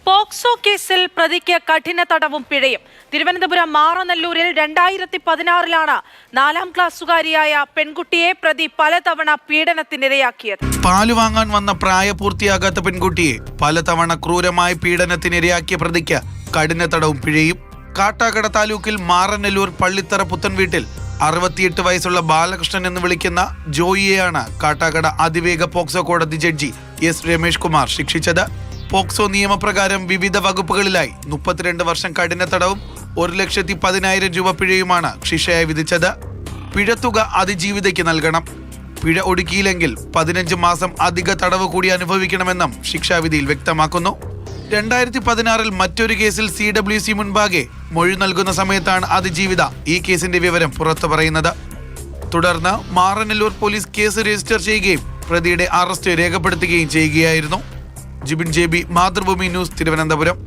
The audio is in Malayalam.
പോക്സോ കേസിൽ പ്രതിക്ക് കഠിന തടവും പിഴയും. തിരുവനന്തപുരം മാറനല്ലൂരിൽ 2016 4ാം ക്ലാസ്സുകാരിയായ പെൺകുട്ടിയെ പ്രതി പലതവണ പീഡനത്തിനിരയാക്കിയത്. പാല് വാങ്ങാൻ വന്ന പ്രായപൂർത്തിയാകാത്ത പെൺകുട്ടിയെ പലതവണ ക്രൂരമായ പീഡനത്തിനിരയാക്കിയ പ്രതിക്ക് കഠിന തടവും പിഴയും. കാട്ടാക്കട താലൂക്കിൽ മാറനല്ലൂർ പള്ളിത്തറ പുത്തൻ വീട്ടിൽ 68 വയസ്സുള്ള ബാലകൃഷ്ണൻ എന്ന് വിളിക്കുന്ന ജോയിയെയാണ് കാട്ടാക്കട അതിവേഗ പോക്സോ കോടതി ജഡ്ജി എസ് രമേഷ് കുമാർ ശിക്ഷിച്ചത്. പോക്സോ നിയമപ്രകാരം വിവിധ വകുപ്പുകളിലായി 32 വർഷം കഠിന തടവും 1,10,000 രൂപ പിഴയുമാണ് ശിക്ഷയായി വിധിച്ചത്. പിഴത്തുക അതിജീവിതയ്ക്ക് നൽകണം. പിഴ ഒടുക്കിയില്ലെങ്കിൽ 15 മാസം അധിക തടവ് കൂടി അനുഭവിക്കണമെന്നും ശിക്ഷാവിധിയിൽ വ്യക്തമാക്കുന്നു. 2016 മറ്റൊരു കേസിൽ CWC മുൻപാകെ മൊഴി നൽകുന്ന സമയത്താണ് അതിജീവിത ഈ കേസിന്റെ വിവരം പുറത്തു പറയുന്നത്. തുടർന്ന് മാറനല്ലൂർ പോലീസ് കേസ് രജിസ്റ്റർ ചെയ്യുകയും പ്രതിയുടെ അറസ്റ്റ് രേഖപ്പെടുത്തുകയും ചെയ്യുകയായിരുന്നു. Jibin JB, Mathrubhumi news, Thiruvananthapuram.